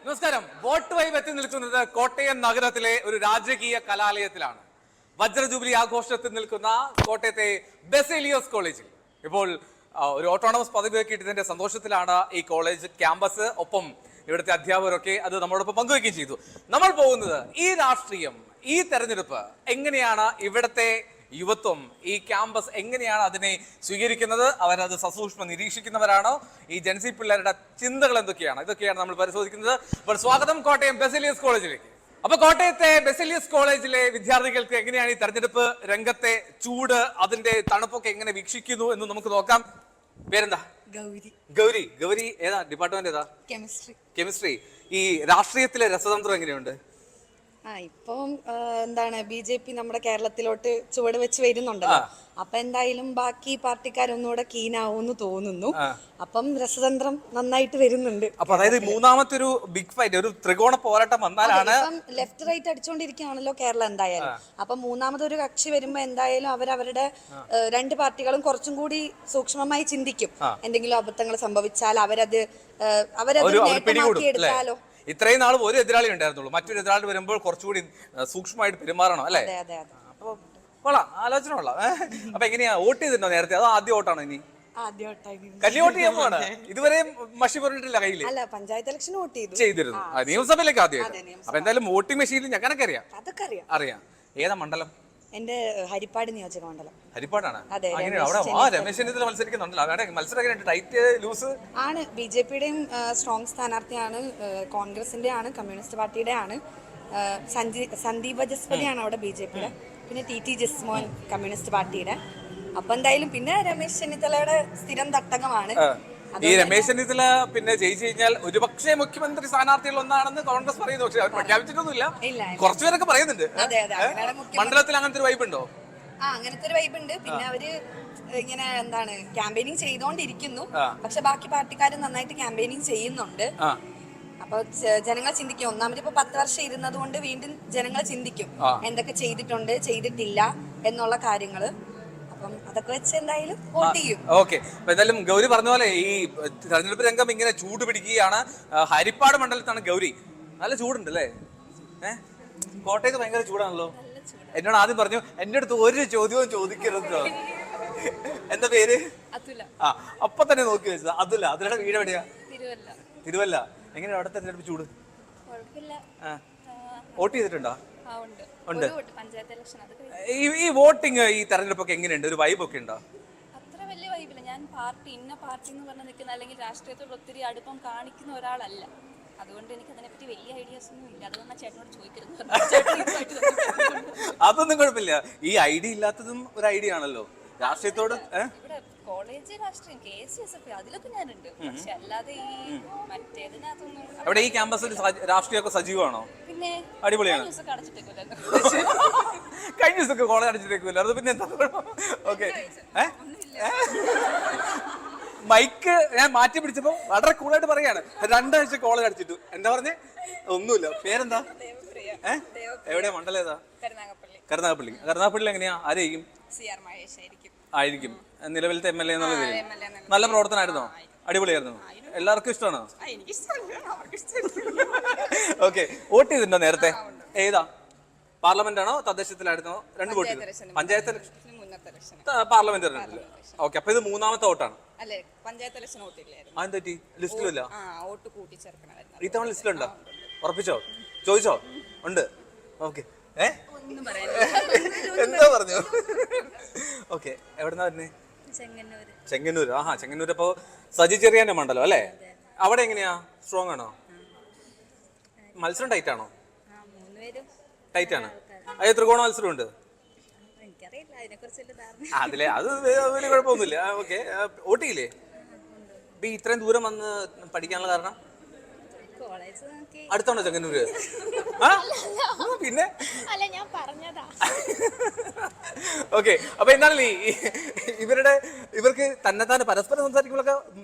നമസ്കാരം. Vote vibe എത്തി നിൽക്കുന്നത് കോട്ടയം നഗരത്തിലെ ഒരു രാജകീയ കലാലയത്തിലാണ്. വജ്ര ജൂബിലി ആഘോഷത്തിൽ നിൽക്കുന്ന കോട്ടയത്തെ ബെസേലിയോസ് കോളേജിൽ ഇപ്പോൾ ഒരു ഓട്ടോണമസ് പദവി കിട്ടിയതിന്റെ സന്തോഷത്തിലാണ് ഈ കോളേജ് ക്യാമ്പസ്. ഒപ്പം ഇവിടുത്തെ അധ്യാപകരൊക്കെ അത് നമ്മളോടൊപ്പം പങ്കുവയ്ക്കുകയും ചെയ്തു. നമ്മൾ പോകുന്നത് ഈ രാഷ്ട്രീയം, ഈ തെരഞ്ഞെടുപ്പ് എങ്ങനെയാണ് ഇവിടുത്തെ യുവത്വം, ഈ ക്യാമ്പസ് എങ്ങനെയാണ് അതിനെ സ്വീകരിക്കുന്നത്, അവരത് സസൂക്ഷ്മം നിരീക്ഷിക്കുന്നവരാണോ, ഈ ജൻസി പിള്ളേരുടെ ചിന്തകൾ എന്തൊക്കെയാണ്, ഇതൊക്കെയാണ് നമ്മൾ പരിശോധിക്കുന്നത്. അപ്പോൾ സ്വാഗതം കോട്ടയം ബെസേലിയസ് കോളേജിലേക്ക്. അപ്പൊ കോട്ടയത്തെ ബെസേലിയസ് കോളേജിലെ വിദ്യാർത്ഥികൾക്ക് എങ്ങനെയാണ് ഈ തെരഞ്ഞെടുപ്പ് രംഗത്തെ ചൂട്, അതിന്റെ തണുപ്പൊക്കെ എങ്ങനെ വീക്ഷിക്കുന്നു എന്ന് നമുക്ക് നോക്കാം. പേരെന്താ? ഗൗരി. ഗൗരി. ഗൗരി ഏതാ ഡിപ്പാർട്ട്മെന്റ്? ഏതാ? കെമിസ്ട്രി. ഈ രാഷ്ട്രീയത്തിലെ രസതന്ത്രം എങ്ങനെയുണ്ട്? ഇപ്പം എന്താണ് BJP നമ്മുടെ കേരളത്തിലോട്ട് ചുവട് വെച്ച് വരുന്നുണ്ടല്ലോ. അപ്പൊ എന്തായാലും ബാക്കി പാർട്ടിക്കാരൊന്നുകൂടെ കീനാവൂന്ന് തോന്നുന്നു. അപ്പം രസതന്ത്രം നന്നായിട്ട് വരുന്നുണ്ട്. അപ്പൊ അതായത് മൂന്നാമത്തെ ഒരു ബിഗ് ഫൈറ്റ്, ഒരു ത്രികോണ പോരാട്ടം വന്നാലാണ്. ലെഫ്റ്റ് റൈറ്റ് അടിച്ചോണ്ടിരിക്കുകയാണല്ലോ കേരളം എന്തായാലും. അപ്പൊ മൂന്നാമതൊരു കക്ഷി വരുമ്പോ എന്തായാലും അവരവരുടെ രണ്ട് പാർട്ടികളും കുറച്ചും കൂടി സൂക്ഷ്മമായി ചിന്തിക്കും. എന്തെങ്കിലും അബദ്ധങ്ങൾ സംഭവിച്ചാൽ അവരത് നേട്ടമാക്കി എടുത്താലോ. ഇത്രയും നാളും ഒരു എതിരാളി ഉണ്ടായിരുന്നുള്ളൂ, മറ്റൊരു എതിരാളി വരുമ്പോൾ കുറച്ചുകൂടി സൂക്ഷ്മമായിട്ട് പെരുമാറണം അല്ലേ? അപ്പൊ കൊള്ളാം, ആലോചന കൊള്ളാം. അപ്പൊ എങ്ങനെയാ വോട്ട് ചെയ്തിട്ടുണ്ടോ നേരത്തെ? അതോ ആദ്യ വോട്ടാണോ? ഇനി കല്യാവോട്ട് ചെയ്യാൻ പോവാണ്. ഇതുവരെയും മഷി പറഞ്ഞിട്ടില്ല കയ്യില്. പഞ്ചായത്ത് ഇലക്ഷൻ വോട്ട് ചെയ്തിരുന്നു, നിയമസഭയിലേക്ക് ആദ്യമായിട്ട്. അപ്പൊ എന്തായാലും വോട്ടിംഗ് മെഷീനിൽ ഞങ്ങനൊക്കെ അറിയാം. ഏതാ മണ്ഡലം? എന്റെ ഹരിപ്പാട് നിയോജക മണ്ഡലം. ഹരിപ്പാടാണ്. രമേശ് ചെന്നിത്തല മത്സരിക്കുന്നുണ്ടല്ലോ. അവിടെ മത്സരം ടൈറ്റ് ലൂസ് ആണ്. BJPയുടെയും സ്ട്രോങ് സ്ഥാനാർത്ഥിയാണ്, കോൺഗ്രസിന്റെ ആണ്, കമ്മ്യൂണിസ്റ്റ് പാർട്ടിയുടെ ആണ്. സന്ദീപ് ജസ്പതിയാണ് അവിടെ BJPയുടെ. പിന്നെ TT ജസ്മോൻ കമ്മ്യൂണിസ്റ്റ് പാർട്ടിയുടെ. അപ്പൊ എന്തായാലും പിന്നെ രമേശ് ചെന്നിത്തലയുടെ സ്ഥിരം തട്ടകമാണ്. ഈ രമേശ് ചെന്നിത്തല പിന്നെ ജയിച്ചു കഴിഞ്ഞാൽ ഒരുപക്ഷെ മുഖ്യമന്ത്രി സ്ഥാനാർത്ഥികൾ ഒന്നാണെന്ന് കോൺഗ്രസ് പറയുന്നു. പക്ഷെ അവർ പ്രഖ്യാപിച്ചിട്ടൊന്നുമില്ല. കുറച്ചുപേരൊക്കെ പറയുന്നുണ്ട്. മണ്ഡലത്തിൽ അങ്ങനത്തെ ഒരു വൈബ് ഉണ്ടോ? അങ്ങനത്തെ ഒരു വൈബ് ഉണ്ട്. പിന്നെ അവര് ഇങ്ങനെ എന്താണ് ക്യാമ്പയിനിങ് ചെയ്തോണ്ടിരിക്കുന്നു. പക്ഷെ ബാക്കി പാർട്ടിക്കാരും നന്നായിട്ട് ക്യാമ്പയിനിങ് ചെയ്യുന്നുണ്ട്. അപ്പൊ ജനങ്ങൾ ചിന്തിക്കും. ഒന്നാമത് ഇപ്പൊ 10 വർഷം ഇരുന്നത് കൊണ്ട് വീണ്ടും ജനങ്ങൾ ചിന്തിക്കും എന്തൊക്കെ ചെയ്തിട്ടുണ്ട്, ചെയ്തിട്ടില്ല എന്നുള്ള കാര്യങ്ങള്. അതൊക്കെ വെച്ച് എന്തായാലും വോട്ട് ചെയ്യും. ഓക്കെ. എന്തായാലും ഗൗരി പറഞ്ഞ പോലെ ഈ തെരഞ്ഞെടുപ്പ് രംഗം ഇങ്ങനെ ചൂട് പിടിക്കുകയാണ്. ഹരിപ്പാട് മണ്ഡലത്താണ് ഗൗരി. നല്ല ചൂടുണ്ട് അല്ലേ? കോട്ടയത്ത് ഭയങ്കര ചൂടാണല്ലോ. എന്നോട് ആദ്യം പറഞ്ഞു എന്റെ അടുത്ത് ഒരു ചോദ്യവും ചോദിക്കരുതോ. എന്താ പേര്? അപ്പൊ തന്നെ നോക്കി വെച്ചത് അതുല. അതിലൂടെ വീട് എവിടെയാ? തിരുവല്ല. എങ്ങനെയാ അവിടെ തെരഞ്ഞെടുപ്പ് ചൂട്? വോട്ട് ചെയ്തിട്ടുണ്ടോ? ഉണ്ട്. ഈ വോട്ടിംഗ്, ഈ തെരഞ്ഞെടുപ്പൊക്കെ എങ്ങനെയുണ്ട്? ഒരു വൈബ് ഒക്കെ ഉണ്ടോ? അത്ര വലിയ വൈബില്ല. ഞാൻ ഇന്ന പാർട്ടി എന്ന് പറഞ്ഞ് നിൽക്കുന്ന അല്ലെങ്കിൽ രാഷ്ട്രീയത്തോട് ഒത്തിരി അടുപ്പം കാണിക്കുന്ന ഒരാളല്ല. അതുകൊണ്ട് എനിക്ക് അതിനെപ്പറ്റി വലിയ ഐഡിയാസ് ഒന്നും ഇല്ല. അതുകൊണ്ട് ചേട്ടനോട് ചോദിക്കരുത്. അതൊന്നും കുഴപ്പമില്ല. ഈ ഐഡിയ ഇല്ലാത്തതും ഒരു ഐഡിയ ആണല്ലോ രാഷ്ട്രീയത്തോട്. ഇവിടെ കോളേജ് രാഷ്ട്രീയം KCSF അതിലൊക്കെ ഞാനുണ്ട്. പക്ഷെ അല്ലാതെ ഈ മറ്റേതിനകത്തൊന്നും. അവിടെ ഈ ക്യാമ്പസിൽ രാഷ്ട്രീയമൊക്കെ സജീവമാണോ? പിന്നെ അടിപൊളിയാണ്. കഴിഞ്ഞ ദിവസമൊക്കെ കോളേജ് അടച്ചിട്ടേക്കുമല്ലോ. അത് പിന്നെ എന്താ? ഓക്കെ. മൈക്ക് ഞാൻ മാറ്റി പിടിച്ചപ്പോ വളരെ കൂളായിട്ട് പറയാണ് 2 ആഴ്ച കോളേജ് അടച്ചിട്ടു. എന്താ പറഞ്ഞേ? ഒന്നുമില്ല. പേരെന്താ? എവിടെയാ? മണ്ഡലം ഏതാ? കരുനാഗപ്പള്ളി. കരുനാഗപ്പള്ളി എങ്ങനെയാ? ആരെയും ആയിരിക്കും നിലവിലത്തെ MLA എന്നുള്ള പേര്. നല്ല പ്രവർത്തനമായിരുന്നോ? അടിപൊളിയായിരുന്നു. എല്ലാവർക്കും ഇഷ്ടമാണോ? ഓക്കെ. വോട്ട് ചെയ്തിട്ടുണ്ടോ നേരത്തെ? ഏതാ? പാർലമെന്റ് ആണോ തദ്ദേശത്തിലായിരുന്നോ? 2 വോട്ട് ചെയ്തു. പഞ്ചായത്ത് പാർലമെന്റ് തെരഞ്ഞെടുപ്പില്ല. ഓക്കെ. അപ്പൊ ഇത് മൂന്നാമത്തെ വോട്ടാണ്. അതെന്താ ലിസ്റ്റിലില്ല? ഇത്തവണ ലിസ്റ്റിലുണ്ടോ? ഉറപ്പിച്ചോ? ചോദിച്ചോ? ഉണ്ട്. ഓക്കെ. എന്താ പറഞ്ഞു? ഓക്കെ. എവിടെന്നാ വരുന്നേ? ചെങ്ങന്നൂർ. ചെങ്ങന്നൂർ. അപ്പൊ സജി ചെറിയാന്റെ മണ്ഡലം അല്ലേ? അവിടെ എങ്ങനെയാ? സ്ട്രോങ് ആണോ? മത്സരം ടൈറ്റ് ആണോ? ടൈറ്റ് ആണ്. അത് ത്രികോണ മത്സരം ഉണ്ട് അതിലെ. അത് വലിയ കുഴപ്പമൊന്നുമില്ല. ഓക്കെ. വോട്ട് ചെയ്യില്ലേ? ഇത്രയും ദൂരം വന്ന് പഠിക്കാനുള്ള കാരണം? അടുത്താണോ ചെങ്ങന്നൂര്? പിന്നെ ഓക്കെ. അപ്പൊ എന്താണ് ഇവർക്ക് തന്നെത്താൻ പരസ്പരം സംസാരിക്കുമ്പോഴൊക്കെ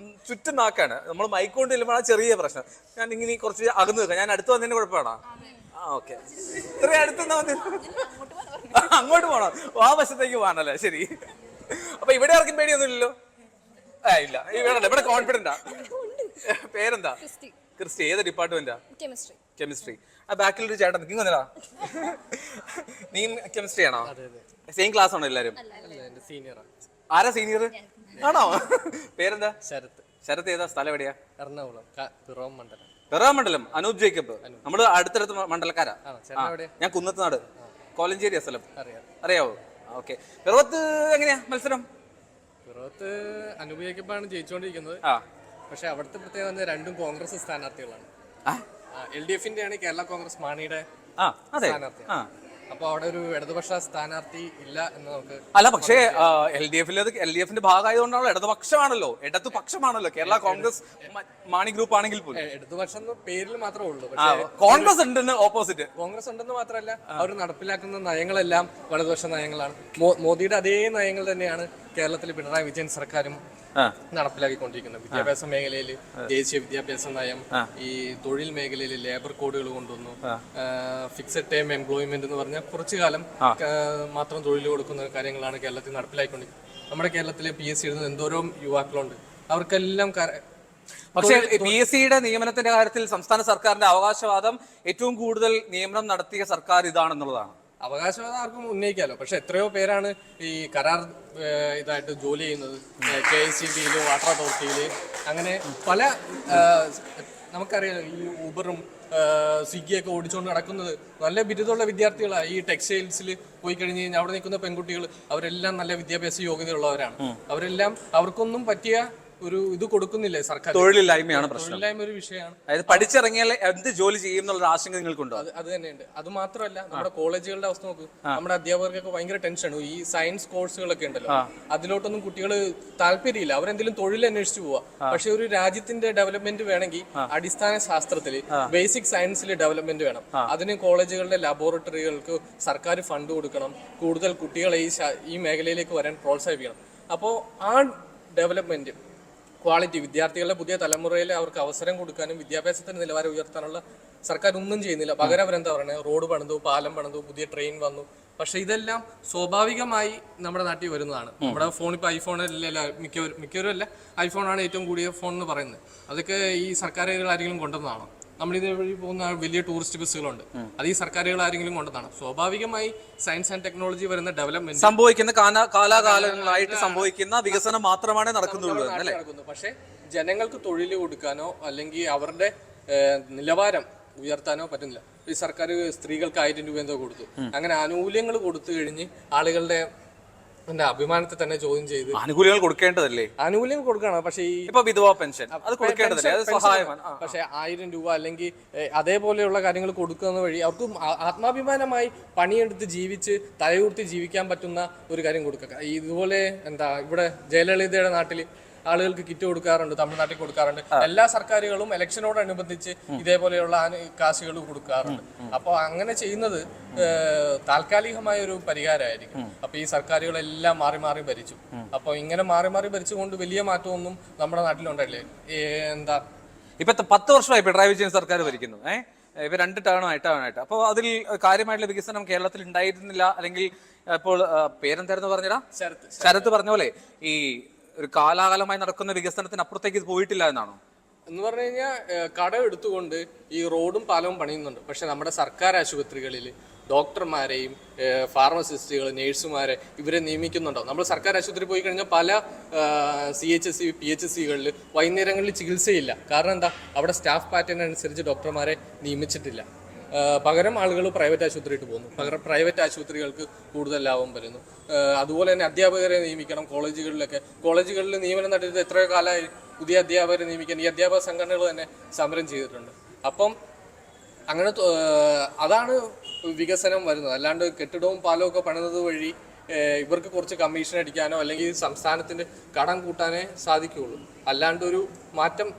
ചുറ്റും നാക്കാണ്. നമ്മൾ മൈക്ക് കൊണ്ട് ചെല്ലുമ്പോൾ ചെറിയ പ്രശ്നം. ഞാൻ ഇങ്ങനെ കുറച്ച് അകന്നു നിൽക്കാം. ഞാൻ അടുത്ത് വന്നതിന് കുഴപ്പമാണോ? ഓക്കെ. ഇത്രയും അടുത്ത് അങ്ങോട്ട് പോണോ? ആ വശത്തേക്ക് പോകാനല്ലേ? ശരി. അപ്പൊ ഇവിടെ ആർക്കും പേടിയൊന്നും ഇല്ലല്ലോ? ഇല്ല. ഇവിടെ കോൺഫിഡന്റാ. പേരെന്താ? ക്രിസ്റ്റി ഏത് ഡിപ്പാർട്ട്മെന്റാ? കെമിസ്ട്രി. കെമിസ്ട്രി. ആ ബാക്കിൽ ഒരു ചേട്ടൻ നിൽക്കും വന്നടാ. നീ കെമിസ്ട്രി ആണോ? സെയിം ക്ലാസ് ആണോ എല്ലാരും? ആരാ സീനിയർ? ആണോ? പേരെന്താ? ശരത്ത്. ശരത്ത് ഏതാ സ്ഥലം എവിടെയാ? എറണാകുളം പിറവം മണ്ഡലം. പിറവം മണ്ഡലം. അനൂപ് ജേക്കബ്. നമ്മള് അടുത്തടുത്ത് മണ്ഡലക്കാരാ. ഞാൻ കുന്നത്തുനാട് കോലഞ്ചേരി സ്ഥലം. അറിയാവോ? ഓക്കെ. പിറവത്ത് എങ്ങനെയാ മത്സരം? പിറവത്ത് അനൂപ് ജേക്കബാണ് ജയിച്ചുകൊണ്ടിരിക്കുന്നത്. പക്ഷെ അവിടുത്തെ പ്രത്യേകത രണ്ടും കോൺഗ്രസ് സ്ഥാനാർത്ഥികളാണ്. LDF-ന്റെ ആണ് കേരള കോൺഗ്രസ് മാണിയുടെ സ്ഥാനാർത്ഥി. അപ്പൊ അവിടെ ഒരു ഇടതുപക്ഷ സ്ഥാനാർത്ഥി ഇല്ല എന്ന് നമുക്ക് അല്ല. പക്ഷേ LDF-ന്റെ ഭാഗമായതുകൊണ്ടാണല്ലോ ഇടതുപക്ഷമാണല്ലോ, ഇടതുപക്ഷമാണല്ലോ കേരള കോൺഗ്രസ് മാണി ഗ്രൂപ്പ് ആണെങ്കിൽ പോലും. ഇടതുപക്ഷം പേരിൽ മാത്രമേ ഉള്ളൂ. കോൺഗ്രസ് ഉണ്ടെന്ന് ഓപ്പോസിറ്റ്. കോൺഗ്രസ് ഉണ്ടെന്ന് മാത്രമല്ല, അവർ നടപ്പിലാക്കുന്ന നയങ്ങളെല്ലാം വലതുപക്ഷ നയങ്ങളാണ്. മോദിയുടെ അതേ നയങ്ങൾ തന്നെയാണ് കേരളത്തിൽ പിണറായി വിജയൻ സർക്കാരും നടപ്പിലാക്കിക്കൊണ്ടിരിക്കുന്നത്. വിദ്യാഭ്യാസ മേഖലയിൽ ദേശീയ വിദ്യാഭ്യാസ നയം, ഈ തൊഴിൽ മേഖലയിൽ ലേബർ കോഡുകൾ കൊണ്ടുവന്നു, ഫിക്സഡ് ടൈം എംപ്ലോയ്മെന്റ് എന്ന് പറഞ്ഞാൽ കുറച്ചു കാലം മാത്രം തൊഴിൽ കൊടുക്കുന്ന കാര്യങ്ങളാണ് കേരളത്തിൽ നടപ്പിലാക്കിക്കൊണ്ടിരിക്കുന്നത്. നമ്മുടെ കേരളത്തിലെ PSC എഴുതുന്ന എന്തോരം യുവാക്കളുണ്ട്, അവർക്കെല്ലാം. പക്ഷേ PSC-യുടെ നിയമനത്തിന്റെ കാര്യത്തിൽ സംസ്ഥാന സർക്കാരിന്റെ അവകാശവാദം ഏറ്റവും കൂടുതൽ നിയമനം നടത്തിയ സർക്കാർ ഇതാണെന്നുള്ളതാണ്. അവകാശവാദം ആർക്കും ഉന്നയിക്കാമല്ലോ. പക്ഷെ എത്രയോ പേരാണ് ഈ കരാർ ഇതായിട്ട് ജോലി ചെയ്യുന്നത്. KICB-യിൽ, വാട്ടർ അതോറിറ്റിയിൽ, അങ്ങനെ പല നമുക്കറിയാം. ഈ ഊബറും സ്വിഗ്ഗിയൊക്കെ ഓടിച്ചുകൊണ്ട് നടക്കുന്നത് നല്ല ബിരുദമുള്ള വിദ്യാർത്ഥികളാണ്. ഈ ടെക്സ്റ്റൈൽസിൽ പോയി കഴിഞ്ഞ് കഴിഞ്ഞാൽ അവിടെ നിൽക്കുന്ന പെൺകുട്ടികൾ അവരെല്ലാം നല്ല വിദ്യാഭ്യാസ യോഗ്യതയുള്ളവരാണ്. അവരെല്ലാം അവർക്കൊന്നും പറ്റിയ ഒരു ഇത് കൊടുക്കുന്നില്ലേ സർക്കാർ? തൊഴിലില്ലായ്മയാണ് പ്രശ്നം. തൊഴിലില്ലായ്മ ഒരു വിഷയമാണ്. അതായത് പഠിച്ചിറങ്ങിയാൽ എന്ത് ജോലി ചെയ്യും എന്നുള്ള ആശങ്ക നിങ്ങൾക്കുണ്ടോ? അത് തന്നെയുണ്ട്. അത് മാത്രമല്ല, നമ്മുടെ കോളേജുകളുടെ അവസ്ഥ നോക്ക്. നമ്മുടെ അധ്യാപകർക്കൊക്കെ ഭയങ്കര ടെൻഷനാണ്. ഈ സയൻസ് കോഴ്സുകളൊക്കെ ഉണ്ടല്ലോ, അതിലോട്ടൊന്നും കുട്ടികൾ താല്പര്യമില്ല. അവരെന്തെങ്കിലും തൊഴിൽ അന്വേഷിച്ചു പോവാ. പക്ഷെ ഒരു രാജ്യത്തിന്റെ ഡെവലപ്മെന്റ് വേണമെങ്കിൽ അടിസ്ഥാന ശാസ്ത്രത്തില്, ബേസിക് സയൻസിൽ ഡെവലപ്മെന്റ് വേണം. അതിന് കോളേജുകളുടെ ലബോറട്ടറികൾക്ക് സർക്കാർ ഫണ്ട് കൊടുക്കണം. കൂടുതൽ കുട്ടികളെ ഈ മേഖലയിലേക്ക് വരാൻ പ്രോത്സാഹിപ്പിക്കണം. അപ്പോൾ ആ ഡെവലപ്മെന്റ് ക്വാളിറ്റി, വിദ്യാർത്ഥികളുടെ പുതിയ തലമുറയിൽ അവർക്ക് അവസരം കൊടുക്കാനും വിദ്യാഭ്യാസത്തിന്റെ നിലവാരം ഉയർത്താനുള്ള സർക്കാർ ഒന്നും ചെയ്യുന്നില്ല. പകരം അവരെന്താ പറയുന്നത്? റോഡ് പണിതു, പാലം പണിതു, പുതിയ ട്രെയിൻ വന്നു. പക്ഷെ ഇതെല്ലാം സ്വാഭാവികമായി നമ്മുടെ നാട്ടിൽ വരുന്നതാണ്. നമ്മുടെ ഫോൺ ഇപ്പോൾ ഐഫോണല്ല, മിക്കവരും അല്ല, ഐഫോണാണ് ഏറ്റവും കൂടിയ ഫോൺ എന്ന് പറയുന്നത്. അതൊക്കെ ഈ സർക്കാരുകൾ ആരെങ്കിലും കൊണ്ടുവന്നതാണോ? നമ്മളിത് വഴി പോകുന്ന വലിയ ടൂറിസ്റ്റ് ബസ്സുകളുണ്ട്, അത് ഈ സർക്കാരുകൾ ആരെങ്കിലും കൊണ്ടതാണ്. സ്വാഭാവികമായി സയൻസ് ആൻഡ് ടെക്നോളജി വരുന്ന ഡെവലപ്മെന്റ് സംഭവിക്കുന്ന കാലാകാലങ്ങളായിട്ട് സംഭവിക്കുന്ന വികസനം മാത്രമേ നടക്കുന്നുള്ളൂ. പക്ഷെ ജനങ്ങൾക്ക് തൊഴിൽ കൊടുക്കാനോ അല്ലെങ്കിൽ അവരുടെ നിലവാരം ഉയർത്താനോ പറ്റുന്നില്ല. ഈ സർക്കാർ സ്ത്രീകൾക്ക് 1000 രൂപ എന്തോ കൊടുത്തു. അങ്ങനെ ആനുകൂല്യങ്ങൾ കൊടുത്തു കഴിഞ്ഞ് ആളുകളുടെ അഭിമാനത്തെ തന്നെ ചോദ്യം ചെയ്ത് ആനുകൂല്യങ്ങൾ കൊടുക്കേണ്ടതല്ലേ? ആനുകൂല്യം കൊടുക്കണം. പക്ഷേ ഈ ഇപ്പൊ വിധവാ പെൻഷൻ അത് കൊടുക്കേണ്ടതല്ലേ? അത് സഹായമാണ്. പക്ഷെ 1000 രൂപ അല്ലെങ്കിൽ അതേപോലെയുള്ള കാര്യങ്ങൾ കൊടുക്കുന്ന വഴി അവർക്ക് ആത്മാഭിമാനമായി പണിയെടുത്ത് ജീവിച്ച് തലയൂർത്തി ജീവിക്കാൻ പറ്റുന്ന ഒരു കാര്യം കൊടുക്കുക. ഇതുപോലെ ഇവിടെ ജയലളിതയുടെ നാട്ടിൽ ആളുകൾക്ക് കിറ്റ് കൊടുക്കാറുണ്ട്, തമിഴ്നാട്ടിൽ കൊടുക്കാറുണ്ട്. എല്ലാ സർക്കാരുകളും ഇലക്ഷനോടനുബന്ധിച്ച് ഇതേപോലെയുള്ള കാശുകൾ കൊടുക്കാറുണ്ട്. അപ്പോൾ അങ്ങനെ ചെയ്യുന്നത് താൽക്കാലികമായ ഒരു പരിഹാരമായിരിക്കും. അപ്പൊ ഈ സർക്കാരുകളെല്ലാം മാറി മാറി ഭരിച്ചു. അപ്പൊ ഇങ്ങനെ മാറി മാറി ഭരിച്ചുകൊണ്ട് വലിയ മാറ്റമൊന്നും നമ്മുടെ നാട്ടിലുണ്ടല്ലേ? ഇപ്പൊ 10 വർഷമായി പിണറായി വിജയൻ സർക്കാർ ഭരിക്കുന്നു. ഇപ്പൊ 2 ടേണായിട്ട്. അപ്പോൾ അതിൽ കാര്യമായിട്ടുള്ള വികസനം കേരളത്തിൽ ഉണ്ടായിരുന്നില്ല. അല്ലെങ്കിൽ ഇപ്പോൾ പേരെന്തായിരുന്നു പറഞ്ഞടാ? ശരത്ത് പറഞ്ഞ പോലെ ഈ ഒരു കാലാകാലമായി നടക്കുന്ന വികസനത്തിന് അപ്പുറത്തേക്ക് പോയിട്ടില്ല എന്നാണോ? എന്ന് പറഞ്ഞു കഴിഞ്ഞാൽ കടം എടുത്തുകൊണ്ട് ഈ റോഡും പാലവും പണിയുന്നുണ്ട്. പക്ഷെ നമ്മുടെ സർക്കാർ ആശുപത്രികളിൽ ഡോക്ടർമാരെയും ഫാർമസിസ്റ്റുകൾ, നേഴ്സുമാരെ ഇവരെ നിയമിക്കുന്നുണ്ടോ? നമ്മൾ സർക്കാർ ആശുപത്രി പോയി കഴിഞ്ഞാൽ പല CHC PHCകളിൽ വൈകുന്നേരങ്ങളിൽ ചികിത്സയില്ല. കാരണം എന്താ? അവിടെ സ്റ്റാഫ് പാറ്റേൺ അനുസരിച്ച് ഡോക്ടർമാരെ നിയമിച്ചിട്ടില്ല. പകരം ആളുകൾ പ്രൈവറ്റ് ആശുപത്രിയിട്ട് പോകുന്നു. പകരം പ്രൈവറ്റ് ആശുപത്രികൾക്ക് കൂടുതൽ ലാഭം വരുന്നു. അതുപോലെ തന്നെ അധ്യാപകരെ നിയമിക്കണം. കോളേജുകളിൽ നിയമനം നടത്തിയിട്ട് എത്രയോ കാലമായി പുതിയ അധ്യാപകരെ നിയമിക്കാൻ ഈ അധ്യാപക സംഘടനകൾ തന്നെ സമരം ചെയ്തിട്ടുണ്ട്. അപ്പം അങ്ങനെ അതാണ് വികസനം വരുന്നത്. അല്ലാണ്ട് കെട്ടിടവും പാലവും ഒക്കെ പണിത് വഴി ഇവർക്ക് കുറച്ച് കമ്മീഷൻ അടിക്കാനോ അല്ലെങ്കിൽ സംസ്ഥാനത്തിന്റെ കടം കൂട്ടാനേ സാധിക്കുകയുള്ളൂ. അല്ലാണ്ട് ഒരു മാറ്റം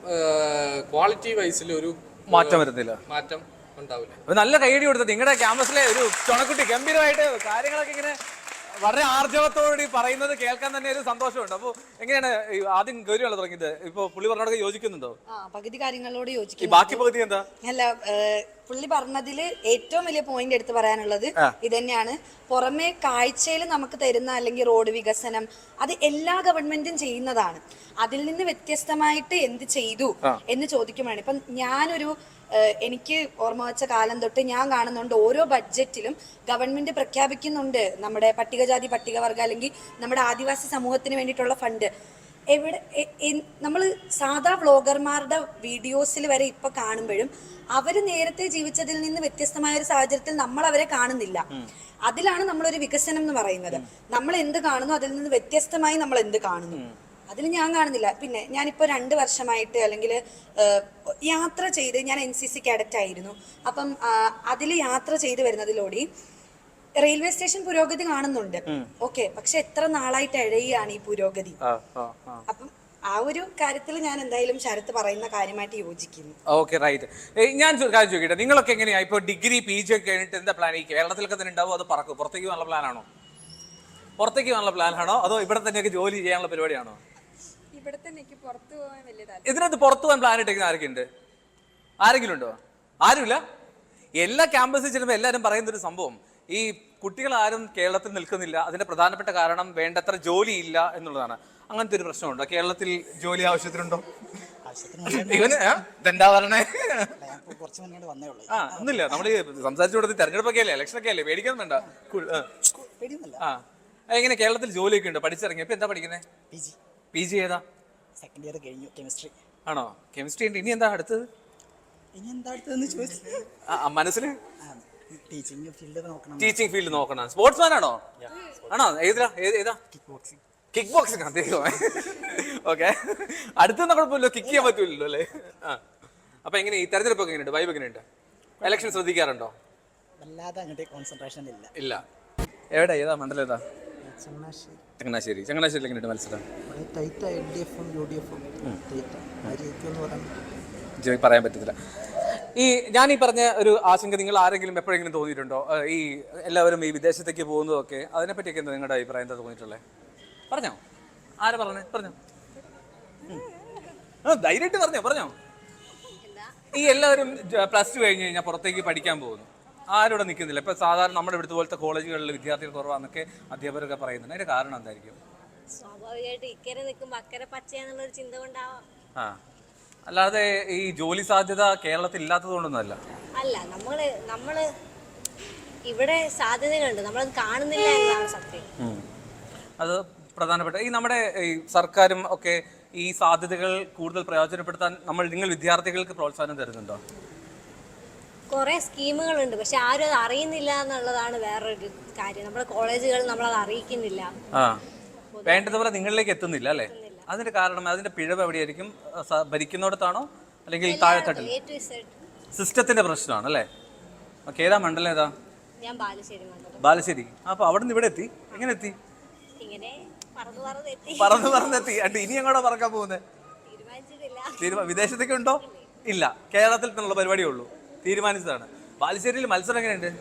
ക്വാളിറ്റി വൈസിൽ ഒരു മാറ്റം വരുന്നില്ല. മാറ്റം ഉണ്ടാവില്ല. നല്ല കൈയടി കൊടുത്തത് നിങ്ങളുടെ ക്യാമ്പസിലെ ഒരു ചുണക്കുട്ടി ഗംഭീരമായിട്ട് കാര്യങ്ങളൊക്കെ ഇങ്ങനെ വളരെ ആർജവത്തോടുകൂടി പറയുന്നത് കേൾക്കാൻ തന്നെ ഒരു സന്തോഷമുണ്ട്. അപ്പോൾ എങ്ങനെയാണ് ആദ്യം ഗൗരിയാണ് തുടങ്ങിയത്? ഇപ്പൊ പുള്ളി പറഞ്ഞോടൊക്കെ യോജിക്കുന്നുണ്ടോ? പകുതി കാര്യങ്ങളോട് യോജിക്കും. ബാക്കി പകുതി എന്താ? അല്ല, പുള്ളി പറഞ്ഞതിൽ ഏറ്റവും വലിയ പോയിന്റ് എടുത്ത് പറയാനുള്ളത് ഇതന്നെയാണ്. പുറമെ കാഴ്ചയിൽ നമുക്ക് തരുന്ന അല്ലെങ്കിൽ റോഡ് വികസനം അത് എല്ലാ ഗവൺമെന്റും ചെയ്യുന്നതാണ്. അതിൽ നിന്ന് വ്യത്യസ്തമായിട്ട് എന്ത് ചെയ്തു എന്ന് ചോദിക്കുമ്പോഴാണ് ഇപ്പം ഞാനൊരു എനിക്ക് ഓർമ്മ വെച്ച കാലം തൊട്ട് ഞാൻ കാണുന്നുണ്ട് ഓരോ ബഡ്ജറ്റിലും ഗവൺമെന്റ് പ്രഖ്യാപിക്കുന്നുണ്ട് നമ്മുടെ പട്ടികജാതി പട്ടികവർഗ അല്ലെങ്കിൽ നമ്മുടെ ആദിവാസി സമൂഹത്തിന് വേണ്ടിയിട്ടുള്ള ഫണ്ട്. എവിടെ നമ്മൾ സാധാ വ്ളോഗർമാരുടെ വീഡിയോസിൽ വരെ ഇപ്പൊ കാണുമ്പോഴും അവർ നേരത്തെ ജീവിച്ചതിൽ നിന്ന് വ്യത്യസ്തമായ ഒരു സാഹചര്യത്തിൽ നമ്മൾ അവരെ കാണുന്നില്ല. അതിലാണ് നമ്മളൊരു വികസനം എന്ന് പറയുന്നത്. നമ്മൾ എന്ത് കാണുന്നു അതിൽ നിന്ന് വ്യത്യസ്തമായി നമ്മൾ എന്ത് കാണുന്നു അതിൽ ഞാൻ കാണുന്നില്ല. പിന്നെ ഞാനിപ്പോൾ 2 വർഷമായിട്ട് അല്ലെങ്കിൽ യാത്ര ചെയ്ത് ഞാൻ NCC കാഡറ്റ് ആയിരുന്നു. അപ്പം അതിൽ യാത്ര ചെയ്ത് വരുന്നതിലൂടെ റെയിൽവേ സ്റ്റേഷൻ പുരോഗതി കാണുന്നുണ്ട്. ഓക്കെ, പക്ഷെ എത്ര നാളായിട്ട് ഇഴയാണ് ഈ പുരോഗതി. അപ്പം ആ ഒരു കാര്യത്തിൽ ഞാൻ എന്തായാലും ശരത്ത് പറയുന്ന കാര്യമായിട്ട് യോജിക്കുന്നു. Okay, right. ഞാൻ കാര്യം ചോദിക്കട്ടെ, നിങ്ങളൊക്കെ എങ്ങനെയാ ഇപ്പൊ ഡിഗ്രി PG ഒക്കെ കഴിഞ്ഞിട്ട് എന്താ പ്ലാൻ? ഈ കേരളത്തിലൊക്കെ തന്നെ ഉണ്ടാവും, അത് പറക്കും പുറത്തേക്ക് പോകാനുള്ള പ്ലാനാണോ? പുറത്തേക്ക് പോകാനുള്ള പ്ലാനാണോ അതോ ഇവിടെ തന്നെയൊക്കെ ജോലി ചെയ്യാനുള്ള പരിപാടിയാണോ? ഇവിടെ തന്നെ പുറത്തു പോകാൻ വലിയ ഇതിനകത്ത് പുറത്തു പോകാൻ പ്ലാൻ ഇട്ടിരിക്കുന്ന ആരൊക്കെയുണ്ട്? ആരെങ്കിലും ഉണ്ടോ? ആരുമില്ല. എല്ലാ ക്യാമ്പസിൽ ചെല്ലുമ്പോൾ എല്ലാവരും പറയുന്ന ഒരു സംഭവം, ഈ കുട്ടികൾ ആരും കേരളത്തിൽ നിൽക്കുന്നില്ല. അതിന്റെ പ്രധാനപ്പെട്ട കാരണം വേണ്ടത്ര ജോലി ഇല്ല എന്നുള്ളതാണ്. അങ്ങനത്തെ ഒരു പ്രശ്നമുണ്ടോ കേരളത്തിൽ? ജോലി ആവശ്യത്തിനുണ്ടോ? ഇതെന്താ പറഞ്ഞേ? ഒന്നുമില്ല, നമ്മള് സംസാരിച്ചു കൊടുത്ത് തെരഞ്ഞെടുപ്പൊക്കെ അല്ലേ, ഇലക്ഷൻ ഒക്കെ അല്ലേ, പേടിക്കാൻ വേണ്ട. എങ്ങനെ കേരളത്തിൽ ജോലിയൊക്കെ ഉണ്ടോ? പഠിച്ചിറങ്ങി ഇപ്പൊ എന്താ പഠിക്കുന്നത്? PG ഏതാ? സെക്കൻഡ് ഇയർ കഴിഞ്ഞു, കെമിസ്ട്രി. ആണോ? കെമിസ്ട്രി ഉണ്ട്. ഇനി എന്താ അടുത്തത്? മനസ്സില് ടീച്ചിങ് ഫീൽഡ് നോക്കണം. ടീച്ചിങ് ഫീൽഡ് നോക്കണം. സ്പോർട്സ്മാൻ ആണോ? ആണോ? ഏതാ? Kick boxing. ഓക്കെ, അടുത്തൊന്നും കുഴപ്പമില്ലോ, കിക്ക് ചെയ്യാൻ പറ്റൂലല്ലോ അല്ലേ? അപ്പൊ എങ്ങനെ ഈ തെരഞ്ഞെടുപ്പൊക്കെ എങ്ങനെയുണ്ട്? വൈബ് എങ്ങനെയുണ്ട്? ഇലക്ഷൻ ശ്രദ്ധിക്കാറുണ്ടോ? വല്ലാതെ അങ്ങോട്ട് കോൺസെൻട്രേഷൻ ഇല്ല. എവിടെ? ഏതാ മണ്ഡലം? ഏതാ? ചങ്ങനാശ്ശേരി. ചങ്ങനാശ്ശേരി എങ്ങനെയുണ്ട് മത്സരം? പറയാൻ പറ്റത്തില്ല. ഈ ഞാൻ ഈ പറഞ്ഞ ഒരു ആശങ്ക നിങ്ങൾ ആരെങ്കിലും എപ്പോഴെങ്കിലും തോന്നിയിട്ടുണ്ടോ? ഈ എല്ലാവരും ഈ വിദേശത്തേക്ക് പോകുന്നതൊക്കെ അതിനെപ്പറ്റിയൊക്കെ എന്താ നിങ്ങളുടെ അഭിപ്രായം? എന്താ തോന്നിയിട്ടുള്ളത്? പറഞ്ഞോ. ആരാ പറഞ്ഞോ? ധൈര്യമായിട്ട് പറഞ്ഞോ. ഈ എല്ലാവരും +2 കഴിഞ്ഞ് കഴിഞ്ഞാൽ പുറത്തേക്ക് പഠിക്കാൻ പോകുന്നു. ആരോടെ നിൽക്കുന്നില്ല. ഇപ്പൊ സാധാരണ നമ്മുടെ ഇവിടുത്തെ പോലത്തെ കോളേജുകളിൽ വിദ്യാർത്ഥികൾ കുറവാന്നൊക്കെ അധ്യാപകരൊക്കെ പറയുന്നുണ്ട്. അതിന്റെ കാരണം എന്തായിരിക്കും? സ്വാഭാവികമായിട്ട് ഇക്കരെ നിൽക്കുമ്പോൾ അക്കരെ പച്ചയാന്നുള്ളൊരു ചിന്ത കൊണ്ടാവാം. അല്ലാതെ ഈ ജോലി സാധ്യത കേരളത്തിൽ ഇല്ലാത്തത് കൊണ്ടൊന്നുമല്ല. അല്ല, നമ്മള് ഇവിടെ സാധ്യതകളുണ്ട്, നമ്മളത് കാണുന്നില്ല എന്നതാണ് സത്യം. അത് പ്രധാനപ്പെട്ട ഈ നമ്മുടെ ഈ സർക്കാരും ഒക്കെ ഈ സാധ്യതകൾ കൂടുതൽ പ്രയോജനപ്പെടുത്താൻ നിങ്ങൾ വിദ്യാർത്ഥികൾക്ക് പ്രോത്സാഹനം തരുന്നുണ്ടോ? കുറെ സ്കീമുകളുണ്ട്, പക്ഷെ ആരും അത് അറിയുന്നില്ല എന്നുള്ളതാണ് വേറൊരു കാര്യം. നമ്മുടെ കോളേജുകൾ നമ്മളത് അറിയിക്കുന്നില്ല, വേണ്ടതുപോലെ നിങ്ങളിലേക്ക് എത്തുന്നില്ല അല്ലേ? അതിന്റെ കാരണം, അതിന്റെ പിഴവ് എവിടെയായിരിക്കും? ഭരിക്കുന്നിടത്താണോ അല്ലെങ്കിൽ താഴെത്തട്ടിൽ? സിസ്റ്റത്തിന്റെ പ്രശ്നമാണ് അല്ലേ? ഓക്കെ, ഏതാ മണ്ഡലം? ഏതാ? ഞാൻ ബാലുശ്ശേരി മണ്ഡലം. ബാലുശ്ശേരി. അപ്പൊ അവിടെ നിന്ന് ഇവിടെ എത്തി. എങ്ങനെ എത്തി? ഇങ്ങനെ പറന്നെത്തി. ഇനി എങ്ങോട്ടാ പറക്കാൻ പോകുന്നത്? തീരുമാനിച്ചിട്ടില്ല. വിദേശത്തേക്ക് ഉണ്ടോ? ഇല്ല, കേരളത്തിൽ നിന്നുള്ള പരിപാടിയേ ഉള്ളൂ. തീരുമാനിച്ചതാണ്. ബാലുശ്ശേരിയിൽ മത്സരം എങ്ങനെയുണ്ട്?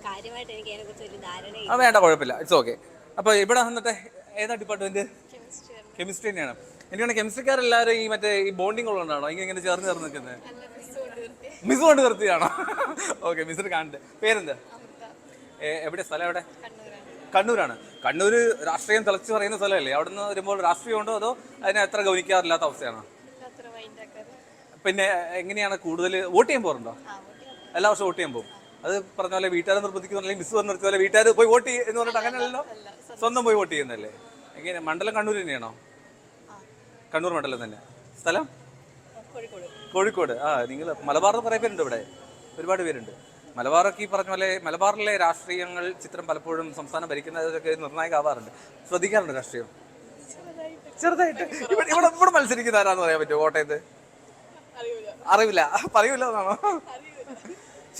കാര്യമായിട്ട് എനിക്ക് അതിനെക്കുറിച്ച് ഒരു ധാരണ. വേണ്ട, കുഴപ്പമില്ല, ഇറ്റ്സ് ഓക്കെ. അപ്പൊ ഇവിടെ വന്നിട്ട് ഏതാ ഡിപ്പാർട്ട്മെന്റ്? കെമിസ്ട്രി തന്നെയാണ്. എനിക്കാണ് കെമിസ്ട്രിക്കാരെല്ലാവരും ഈ മറ്റേ ഈ ബോണ്ടിങ് ഉള്ളതുകൊണ്ടാണോ ഇങ്ങനെ ചേർന്ന് നിൽക്കുന്നത്? മിസ് കൊണ്ട് നിർത്തിയാണോ? ഓക്കെ, മിസ്സിന് കാണുന്നുണ്ട്. പേരെന്താ? എവിടെ സ്ഥലം? എവിടെ? കണ്ണൂരാണ്. കണ്ണൂര് രാഷ്ട്രീയം തിളച്ചു പറയുന്ന സ്ഥലമല്ലേ? അവിടെ നിന്ന് വരുമ്പോൾ രാഷ്ട്രീയം ഉണ്ടോ അതോ അതിനെ എത്ര ഗൗനിക്കാറില്ലാത്ത അവസ്ഥയാണോ? പിന്നെ എങ്ങനെയാണ് കൂടുതൽ വോട്ട് ചെയ്യാൻ പോറുണ്ടോ? എല്ലാ വർഷവും വോട്ട് ചെയ്യാൻ പോകും. അത് പറഞ്ഞ പോലെ വീട്ടുകാരെ നിർബന്ധിക്കുന്ന, അല്ലെങ്കിൽ മിസ് പറഞ്ഞ പോലെ വീട്ടുകാർ പോയി വോട്ട് എന്ന് പറഞ്ഞിട്ട് അങ്ങനെയല്ലോ, സ്വന്തം പോയി വോട്ട് ചെയ്യുന്നല്ലേ? എങ്ങനെ? മണ്ഡലം കണ്ണൂർ തന്നെയാണോ? കണ്ണൂർ മണ്ഡലം തന്നെ. സ്ഥലം? കോഴിക്കോട്. നിങ്ങൾ മലബാറിൽ കുറേ പേരുണ്ട്. ഇവിടെ ഒരുപാട് പേരുണ്ട്. മലബാറൊക്കെ ഈ പറഞ്ഞ പോലെ മലബാറിലെ രാഷ്ട്രീയങ്ങൾ ചിത്രം പലപ്പോഴും സംസ്ഥാനം ഭരിക്കുന്നതൊക്കെ നിർണായകമാവാറുണ്ട്. ശ്രദ്ധിക്കാറുണ്ട് രാഷ്ട്രീയം? ചെറുതായിട്ട്. ഇവിടെ മത്സരിക്കുന്ന ആരാന്ന് പറയാൻ പറ്റുമോ? കോട്ടയത്ത് അറിയില്ല. പറയൂല എന്നാണോ?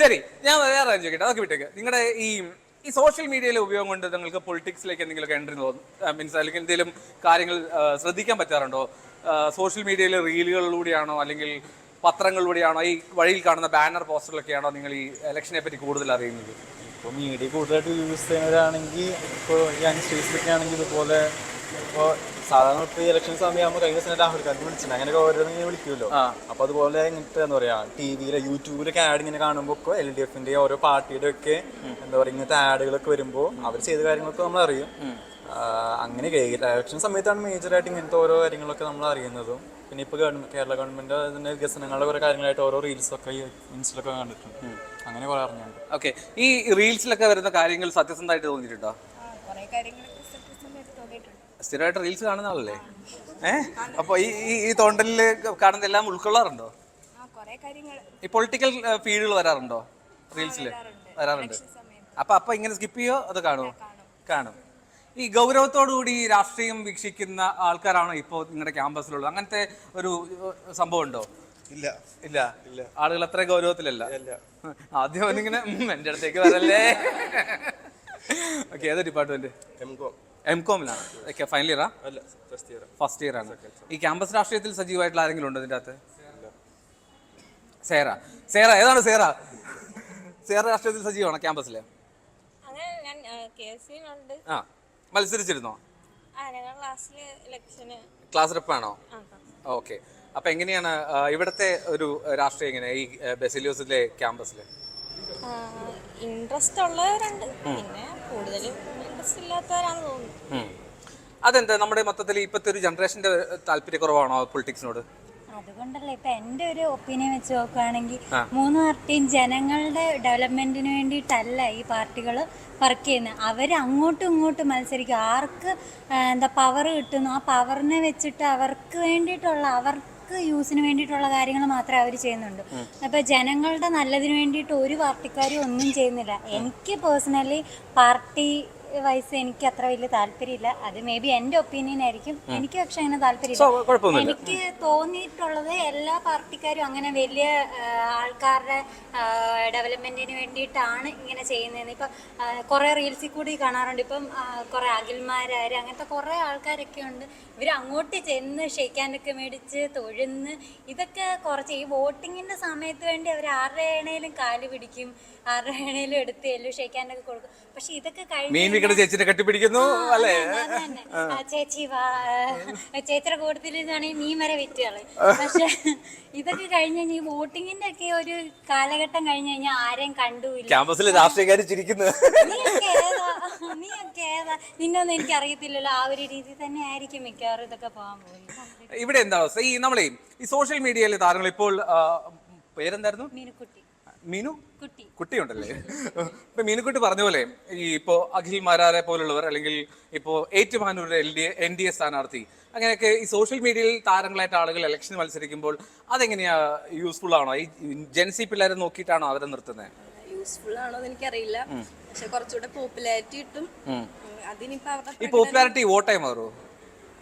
ശരി, ഞാൻ വേറെ ചോദിക്കട്ടെ, അതൊക്കെ വിട്ടേക്ക്. നിങ്ങളുടെ ഈ സോഷ്യൽ മീഡിയയിലെ ഉപയോഗം കൊണ്ട് നിങ്ങൾക്ക് പൊളിറ്റിക്സിലേക്ക് എന്തെങ്കിലുമൊക്കെ എൻട്രി മീൻസ് അല്ലെങ്കിൽ എന്തെങ്കിലും കാര്യങ്ങൾ ശ്രദ്ധിക്കാൻ പറ്റാറുണ്ടോ? സോഷ്യൽ മീഡിയയിലെ റീലുകളിലൂടെയാണോ അല്ലെങ്കിൽ പത്രങ്ങളിലൂടെയാണോ ഈ വഴിയിൽ കാണുന്ന ബാനർ പോസ്റ്ററിലൊക്കെയാണോ നിങ്ങൾ ഈ ഇലക്ഷനെ പറ്റി കൂടുതൽ അറിയുന്നത്? ഇപ്പോൾ മീഡിയ കൂടുതലായിട്ട് യൂസ് ചെയ്യുന്നവരാണെങ്കിൽ, ഇപ്പോൾ യങ്സ്റ്റേഴ്സിലൊക്കെ ആണെങ്കിൽ ഇതുപോലെ ഇപ്പോൾ സാധാരണ ഇപ്പൊ ഇലക്ഷൻ സമയമാകുമ്പോൾ കഴിഞ്ഞ ദിവസം രാഹുൽ ഗാന്ധി വിളിച്ചിട്ടുണ്ട്, അങ്ങനെയൊക്കെ ഓരോന്നിങ്ങനെ വിളിക്കുമല്ലോ. അപ്പൊ അതുപോലെ ഇങ്ങനത്തെ എന്താ പറയാ ടിവിയിലെ യൂട്യൂബിലൊക്കെ ആഡ് ഇങ്ങനെ കാണുമ്പോൾ ഒക്കെ LDFന്റെ ഓരോ പാർട്ടിയുടെ ഒക്കെ എന്താ പറയുക ഇങ്ങനത്തെ ആഡുകളൊക്കെ വരുമ്പോൾ അവർ ചെയ്ത കാര്യങ്ങളൊക്കെ നമ്മൾ അറിയും. അങ്ങനെ ഇലക്ഷൻ സമയത്താണ് മേജറായിട്ട് ഇങ്ങനത്തെ ഓരോ കാര്യങ്ങളൊക്കെ നമ്മൾ അറിയുന്നതും. പിന്നെ ഇപ്പൊ കേരള ഗവൺമെന്റ് അതിന്റെ വികസനങ്ങളുടെ കുറെ കാര്യങ്ങളായിട്ട് ഓരോ റീൽസൊക്കെ ഇൻസ്റ്റയിലൊക്കെ കണ്ടിട്ടുണ്ട്. അങ്ങനെ കുറെ അറിഞ്ഞുണ്ട്. ഓക്കെ, ഈ റീൽസിലൊക്കെ വരുന്ന കാര്യങ്ങൾ സത്യസന്ധമായിട്ട് തോന്നിയിട്ടുണ്ടോ? സ്ഥിരമായിട്ട് റീൽസ് കാണുന്ന ആളല്ലേ? അപ്പൊ ഈ തോണ്ടലില് കാണുന്ന എല്ലാം ഉൾക്കൊള്ളാറുണ്ടോ? ഈ പൊളിറ്റിക്കൽ ഫീഡുകൾ വരാറുണ്ടോ റീൽസിൽ? വരാറുണ്ട്. അപ്പൊ ഇങ്ങനെ സ്കിപ്പ് ചെയ്യോ അത് കാണുമോ? കാണും. ഈ ഗൗരവത്തോടുകൂടി രാഷ്ട്രീയം വീക്ഷിക്കുന്ന ആൾക്കാരാണോ ഇപ്പോൾ നിങ്ങളുടെ ക്യാമ്പസിലുള്ളത്? അങ്ങനത്തെ ഒരു സംഭവം ഉണ്ടോ? ഇല്ല ഇല്ല ഇല്ല, ആളുകൾ അത്ര ഗൗരവത്തിലല്ല. ആദ്യം ഒന്നിങ്ങനെ എൻ്റെ അടുത്തേക്ക് വരല്ലേ. ഓക്കെ, ഏത് ഡിപ്പാർട്ട്മെന്റ്? M.Com-ലാണ്. ഫൈനൽ ഇയറാ? ഫസ്റ്റ് ഇയർ ആണ്. ഈ ക്യാമ്പസ് രാഷ്ട്രീയത്തിൽ സജീവമായിട്ടുള്ള ആരെങ്കിലും ഉണ്ടോ ഇതിൻ്റെ അകത്ത്? സേറ ഏതാണ് സേറ രാഷ്ട്രീയത്തിൽ സജീവമാണോ ക്യാമ്പസിലെ? ആ, മത്സരിച്ചിരുന്നോ? ക്ലാസ് റെപ്പാണോ? ഓക്കെ. അപ്പൊ എങ്ങനെയാണ് ഇവിടുത്തെ ഒരു രാഷ്ട്രീയം എങ്ങനെയാ ഈ ബെസിലിയോസിലെ ക്യാമ്പസിൽ? ഇൻട്രസ്റ്റ് ഉള്ളവരുണ്ട്, പിന്നെ കൂടുതലും ഇൻട്രസ്റ്റ് ഇല്ലാത്തവരാന്ന് തോന്നുന്നു. അതെന്താ നമ്മുടെ മൊത്തത്തിൽ ഇപ്പോഴത്തെ ഒരു ജനറേഷന്റെ താല്പര്യക്കുറവാണോ പൊളിറ്റിക്സിനോട്? അതുകൊണ്ടല്ല, ഇപ്പൊ എൻ്റെ ഒരു ഒപ്പീനിയൻ വെച്ച് നോക്കുകയാണെങ്കിൽ മൂന്ന് പാർട്ടിയും ജനങ്ങളുടെ ഡെവലപ്മെന്റിന് വേണ്ടിയിട്ടല്ല ഈ പാർട്ടികൾ വർക്ക് ചെയ്യുന്നത്. അവർ അങ്ങോട്ടും ഇങ്ങോട്ടും മത്സരിക്കും. ആർക്ക് പവർ കിട്ടുന്നു ആ പവറിനെ വെച്ചിട്ട് അവർക്ക് വേണ്ടിയിട്ടുള്ള യൂസിന് വേണ്ടിയിട്ടുള്ള കാര്യങ്ങൾ മാത്രമേ അവർ ചെയ്യുന്നുണ്ട്. അപ്പോൾ ജനങ്ങളുടെ നല്ലതിന് വേണ്ടിയിട്ട് ഒരു പാർട്ടിക്കാരും ഒന്നും ചെയ്യുന്നില്ല. എനിക്ക് പേഴ്സണലി പാർട്ടി വൈസ് എനിക്ക് അത്ര വലിയ താല്പര്യമില്ല. അത് മേ ബി എൻ്റെ ഒപ്പീനിയൻ ആയിരിക്കും. എനിക്ക് പക്ഷെ അങ്ങനെ താല്പര്യമില്ല. എനിക്ക് തോന്നിയിട്ടുള്ളത് എല്ലാ പാർട്ടിക്കാരും അങ്ങനെ വലിയ ആൾക്കാരുടെ ഡെവലപ്മെന്റിന് വേണ്ടിയിട്ടാണ് ഇങ്ങനെ ചെയ്യുന്നതെന്ന്. ഇപ്പം കുറേ റീൽസിൽ കൂടി കാണാറുണ്ട്. ഇപ്പം കുറേ അഖിൽമാരാര് അങ്ങനത്തെ കുറേ ആൾക്കാരൊക്കെ ഉണ്ട്. ഇവർ അങ്ങോട്ട് ചെന്ന് ഷെയ്ക്കാനൊക്കെ മേടിച്ച് തൊഴുന്ന് ഇതൊക്കെ കുറച്ച് ഈ വോട്ടിങ്ങിൻ്റെ സമയത്ത് വേണ്ടി അവർ ആരുടെ വേണേലും കാല് പിടിക്കും, ആരുടെ വേണേലും എടുത്ത് എല്ലു ഷെയ്ക്കാനൊക്കെ കൊടുക്കും. പക്ഷെ ഇതൊക്കെ ചേച്ചിനെ കെട്ടിപ്പിടിക്കുന്നു അല്ലേ? ചേച്ചി ചേച്ചിയുടെ കൂട്ടത്തിലാണെങ്കിൽ മീൻ വരെ വിറ്റുകള്. പക്ഷെ ഇതൊക്കെ കഴിഞ്ഞ് കഴിഞ്ഞാൽ ഈ വോട്ടിങ്ങിന്റെ ഒക്കെ ഒരു കാലഘട്ടം കഴിഞ്ഞ് കഴിഞ്ഞാൽ ആരെയും കണ്ടുമില്ല. ക്യാമ്പസിലെ രാഷ്ട്രീയക്കാർ ചിരിക്കുന്നു. നീയൊക്കെ ഏതാ നിന്നൊന്നും എനിക്ക് അറിയത്തില്ലല്ലോ. ആ ഒരു രീതി തന്നെ ആയിരിക്കും മിക്കവാറും ഇതൊക്കെ പോകാൻ പോകുന്നത്. ഇവിടെ എന്താ അവസ്ഥ? ഈ നമ്മളെ ഈ സോഷ്യൽ മീഡിയയിലെ താരങ്ങൾ ഇപ്പോൾ പേരെന്തായിരുന്നു? മീനു കുട്ടിയുണ്ടല്ലേ? ഇപ്പൊ മീനുക്കുട്ടി പറഞ്ഞ പോലെ ഈ ഇപ്പോ അഖിൽ മാരാരെ പോലുള്ളവർ അല്ലെങ്കിൽ ഇപ്പോ ഏറ്റുമാനൂരിലെ NDA സ്ഥാനാർത്ഥി അങ്ങനെയൊക്കെ ഈ സോഷ്യൽ മീഡിയയിൽ താരങ്ങളായിട്ട് ആളുകൾ ഇലക്ഷൻ മത്സരിക്കുമ്പോൾ അതെങ്ങനെയാ യൂസ്ഫുൾ ആണോ? ഈ ജെൻസി പിള്ളേരെ നോക്കിയിട്ടാണോ അവരെ നിർത്തുന്നത്? യൂസ്ഫുൾ ആണോ എന്ന് എനിക്കറിയില്ല, പക്ഷെ കുറച്ചുകൂടെ പോപ്പുലാരിറ്റി കിട്ടും. അതിനിപ്പോ ഈ പോപ്പുലാരിറ്റി വോട്ടായി മാറുമോ?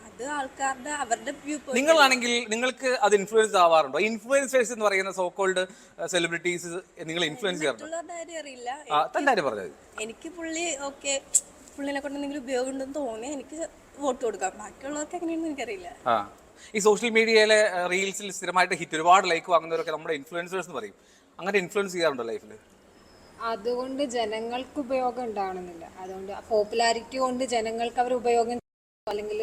അത് ആൾക്കാരുടെ അവരുടെ നിങ്ങളാണെങ്കിൽ നിങ്ങൾക്ക് അത് ഇൻഫ്ലുവൻസ് ആവാറുണ്ടോ? ഇൻഫ്ലുവൻസേഴ്സ് എന്ന് പറയുന്ന സോ കോൾഡ് സെലിബ്രിറ്റീസ് നിങ്ങൾ ഇൻഫ്ലുവൻസ് ചെയ്യാറുണ്ടോ? അറിയില്ല. തന്റെ കാര്യം പറഞ്ഞത് എനിക്ക് പുള്ളിനെ കൊണ്ട് എന്തെങ്കിലും ഉപയോഗം ഉണ്ടെന്ന് തോന്നി എനിക്ക് വോട്ട് കൊടുക്കാം. ബാക്കിയുള്ളവർക്ക് എങ്ങനെയാണെന്ന് എനിക്കറിയില്ല. ഈ സോഷ്യൽ മീഡിയയിലെ റീൽസിൽ സ്ഥിരമായിട്ട് ഹിറ്റ് ഒരുപാട് ലൈക്ക് വാങ്ങുന്നവരൊക്കെ നമ്മുടെ ഇൻഫ്ലുവൻസേഴ്സ് എന്ന് പറയും. അങ്ങനെ ഇൻഫ്ലുവൻസ് ചെയ്യാറുണ്ടോ ലൈഫിൽ? അതുകൊണ്ട് ജനങ്ങൾക്ക് ഉപയോഗം ഉണ്ടാവണമെന്നില്ല. അതുകൊണ്ട് പോപ്പുലാരിറ്റി കൊണ്ട് ജനങ്ങൾക്ക് അവർ ഉപയോഗം അല്ലെങ്കിൽ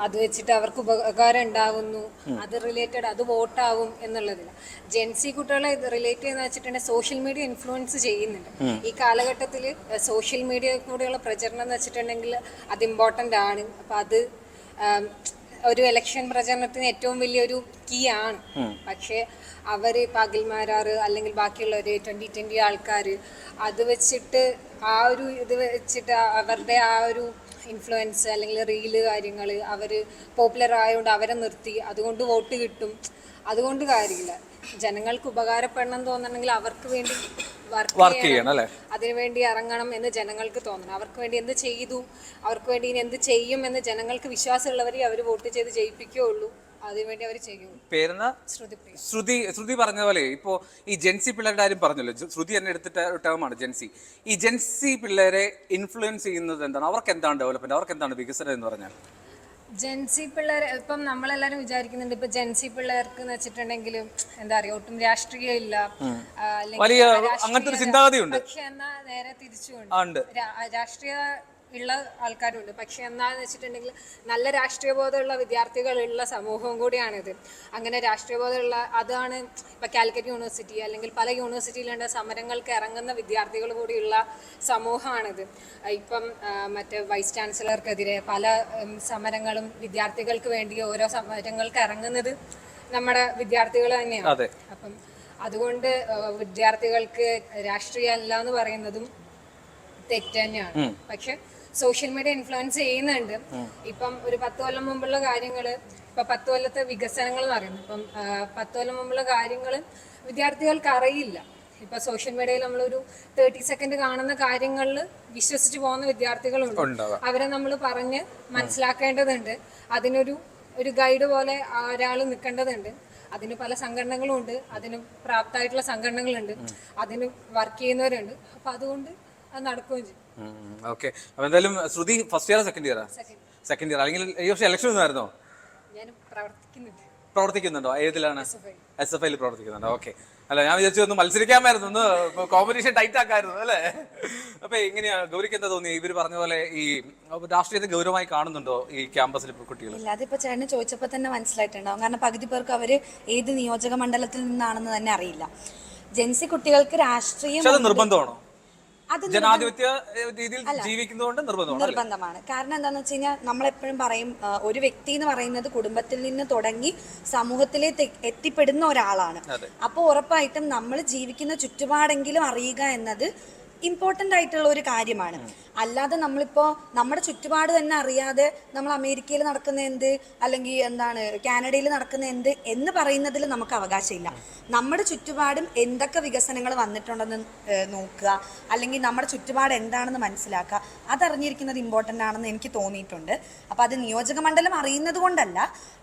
അത് വെച്ചിട്ട് അവർക്ക് ഉപകാരം ഉണ്ടാവുന്നു, അത് റിലേറ്റഡ് അത് വോട്ടാവും എന്നുള്ളതില്ല. ജെൻസി കുട്ടികളെ റിലേറ്റ് ചെയ്യുന്ന വെച്ചിട്ടുണ്ടെങ്കിൽ സോഷ്യൽ മീഡിയ ഇൻഫ്ലുവൻസ് ചെയ്യുന്നുണ്ട്. ഈ കാലഘട്ടത്തിൽ സോഷ്യൽ മീഡിയ കൂടെയുള്ള പ്രചരണം എന്ന് വെച്ചിട്ടുണ്ടെങ്കിൽ അത് ഇമ്പോർട്ടൻ്റ് ആണ്. അപ്പം അത് ഒരു ഇലക്ഷൻ പ്രചരണത്തിന് ഏറ്റവും വലിയൊരു കീ ആണ്. പക്ഷേ അവർ ഇപ്പം അഖിൽമാരാറ് അല്ലെങ്കിൽ ബാക്കിയുള്ളവർ 2020 ആൾക്കാർ അത് വെച്ചിട്ട് ആ ഒരു ഇത് വെച്ചിട്ട് അവരുടെ ആ ഒരു ഇൻഫ്ലുവൻസ് അല്ലെങ്കിൽ റീല് കാര്യങ്ങൾ അവർ പോപ്പുലർ ആയതുകൊണ്ട് അവരെ നിർത്തി അതുകൊണ്ട് വോട്ട് കിട്ടും. അതുകൊണ്ട് കാര്യമില്ല. ജനങ്ങൾക്ക് ഉപകാരപ്പെടണം എന്ന് തോന്നണമെങ്കിൽ അവർക്ക് വേണ്ടി വർക്ക് ചെയ്യണം, അതിനുവേണ്ടി ഇറങ്ങണം എന്ന് ജനങ്ങൾക്ക് തോന്നണം. അവർക്ക് വേണ്ടി എന്ത് ചെയ്തു, അവർക്ക് വേണ്ടി ഇനി എന്ത് ചെയ്യും എന്ന് ജനങ്ങൾക്ക് വിശ്വാസമുള്ളവരെ അവർ വോട്ട് ചെയ്ത് ജയിപ്പിക്കുകയുള്ളൂ. അതിനുവേണ്ടി അവർ ചെയ്യും. പേരെന്നാ? ശ്രുതി പറഞ്ഞ പോലെ ഇപ്പോ ഈ ജെൻസി പിള്ളേരുടെ കാര്യം പറഞ്ഞല്ലോ, ശ്രുതി തന്നെ എടുത്തിട്ട് ടേമാണ് ജെൻസി. ഈ ജെൻസി പിള്ളേരെ ഇൻഫ്ലുവൻസ് ചെയ്യുന്നത് എന്താണ്? അവർക്ക് എന്താണ് ഡെവലപ്മെന്റ്, അവർക്ക് എന്താണ് വികസനം എന്ന് പറഞ്ഞാൽ? ജെൻസി പിള്ളേർ ഇപ്പം നമ്മളെല്ലാരും വിചാരിക്കുന്നുണ്ട് ഇപ്പൊ ജെൻസി പിള്ളേർക്ക് എന്ന് വെച്ചിട്ടുണ്ടെങ്കിൽ എന്താ പറയാ ഒട്ടും രാഷ്ട്രീയം ഇല്ല, വലിയ അങ്ങനത്തെ ഒരു ചിന്താഗതി ഉണ്ട്. പക്ഷെ എന്നാ നേരെ തിരിച്ചുകൊണ്ട് രാഷ്ട്രീയ ഉള്ള ആൾക്കാരുണ്ട്. പക്ഷെ എന്താണെന്ന് വെച്ചിട്ടുണ്ടെങ്കിൽ നല്ല രാഷ്ട്രീയ ബോധമുള്ള വിദ്യാർത്ഥികളുള്ള സമൂഹവും കൂടിയാണിത്. അങ്ങനെ രാഷ്ട്രീയ ബോധമുള്ള അതാണ് ഇപ്പം കാലിക്കറ്റ് യൂണിവേഴ്സിറ്റി അല്ലെങ്കിൽ പല യൂണിവേഴ്സിറ്റിയിലുള്ള സമരങ്ങൾക്ക് ഇറങ്ങുന്ന വിദ്യാർത്ഥികൾ കൂടിയുള്ള സമൂഹമാണിത്. ഇപ്പം മറ്റേ വൈസ് ചാൻസലർക്കെതിരെ പല സമരങ്ങളും വിദ്യാർത്ഥികൾക്ക് വേണ്ടി ഓരോ സമരങ്ങൾക്ക് ഇറങ്ങുന്നത് നമ്മുടെ വിദ്യാർത്ഥികൾ തന്നെയാണ്. അപ്പം അതുകൊണ്ട് വിദ്യാർത്ഥികൾക്ക് രാഷ്ട്രീയം അല്ല എന്ന് പറയുന്നതും തെറ്റ് തന്നെയാണ്. പക്ഷെ സോഷ്യൽ മീഡിയ ഇൻഫ്ലുവൻസ് ചെയ്യുന്നുണ്ട്. ഇപ്പം ഒരു 10 കൊല്ലം മുമ്പുള്ള കാര്യങ്ങള് ഇപ്പൊ 10 കൊല്ലത്തെ വികസനങ്ങൾ എന്ന് പറയുന്നത് ഇപ്പം 10 കൊല്ലം മുമ്പുള്ള കാര്യങ്ങൾ വിദ്യാർത്ഥികൾക്ക് അറിയില്ല. ഇപ്പൊ സോഷ്യൽ മീഡിയയിൽ നമ്മളൊരു 30 സെക്കൻഡ് കാണുന്ന കാര്യങ്ങളിൽ വിശ്വസിച്ച് പോകുന്ന വിദ്യാർത്ഥികളുണ്ട്. അവരെ നമ്മൾ പറഞ്ഞ് മനസ്സിലാക്കേണ്ടതുണ്ട്. അതിനൊരു ഗൈഡ് പോലെ ഒരാൾ നിൽക്കേണ്ടതുണ്ട്. അതിന് പല സംഘടനകളും ഉണ്ട്, അതിന് പ്രാപ്തമായിട്ടുള്ള സംഘടനകളുണ്ട്, അതിന് വർക്ക് ചെയ്യുന്നവരുണ്ട്. അപ്പൊ അതുകൊണ്ട് അത് നടക്കുകയും ചെയ്യും. ഓക്കെ. അപ്പൊ എന്തായാലും ശ്രുതി ഫസ്റ്റ് ഇയർ സെക്കൻഡ് ഇയർ അല്ലെങ്കിൽ ഈ വർഷം ഇലക്ഷൻ ഒന്നായിരുന്നോ? ഞാൻ പ്രവർത്തിക്കുന്നുണ്ടോ? ഏതിലാണ്? SFIയിൽ പ്രവർത്തിക്കുന്നുണ്ടോ? ഓക്കെ. അല്ല, ഞാൻ വിചാരിച്ചു ഒന്ന് മത്സരിക്കാമായിരുന്നു, ഒന്ന് കോമ്പറ്റീഷൻ ടൈറ്റ് ആക്കായിരുന്നു അല്ലേ? അപ്പൊ എങ്ങനെയാ ഗൗരിക്ക് എന്താ തോന്നി? ഇവര് പറഞ്ഞ പോലെ ഈ രാഷ്ട്രീയത്തെ ഗൗരവമായി കാണുന്നുണ്ടോ ഈ ക്യാമ്പസിൽ കുട്ടികൾ? ഇല്ല, അതിപ്പോ ചേട്ടന് ചോദിച്ചപ്പോൾ തന്നെ മനസ്സിലായിട്ടുണ്ടാവും. കാരണം പകുതി പേർക്ക് അവര് ഏത് നിയോജക മണ്ഡലത്തിൽ നിന്നാണെന്ന് തന്നെ അറിയില്ല. ജെൻസി കുട്ടികൾക്ക് രാഷ്ട്രീയം നിർബന്ധമാണോ? ജനാധിപത്യ രീതിയിൽ ജീവിക്കുന്നതുകൊണ്ട് നിർബന്ധമാണ്. കാരണം എന്താന്ന് വെച്ച് കഴിഞ്ഞാൽ നമ്മളെപ്പോഴും പറയും, ഒരു വ്യക്തി എന്ന് പറയുന്നത് കുടുംബത്തിൽ നിന്ന് തുടങ്ങി സമൂഹത്തിലേക്ക് എത്തിപ്പെടുന്ന ഒരാളാണ്. അപ്പോൾ ഉറപ്പായിട്ടും നമ്മൾ ജീവിക്കുന്ന ചുറ്റുപാടെങ്കിലും അറിയുക എന്നത് ഇമ്പോർട്ടൻ്റ് ആയിട്ടുള്ള ഒരു കാര്യമാണ്. അല്ലാതെ നമ്മളിപ്പോൾ നമ്മുടെ ചുറ്റുപാട് തന്നെ അറിയാതെ നമ്മൾ അമേരിക്കയിൽ നടക്കുന്ന എന്ത് അല്ലെങ്കിൽ കാനഡയിൽ നടക്കുന്ന എന്ത് എന്ന് പറയുന്നതിൽ നമുക്ക് അവകാശമില്ല. നമ്മുടെ ചുറ്റുപാടും എന്തൊക്കെ വികസനങ്ങൾ വന്നിട്ടുണ്ടെന്ന് നോക്കുക, അല്ലെങ്കിൽ നമ്മുടെ ചുറ്റുപാട് എന്താണെന്ന് മനസ്സിലാക്കുക. അതറിഞ്ഞിരിക്കുന്നത് ഇമ്പോർട്ടൻ്റ് ആണെന്ന് എനിക്ക് തോന്നിയിട്ടുണ്ട്. അപ്പോൾ അത് നിയോജക മണ്ഡലം അറിയുന്നത് കൊണ്ടല്ല,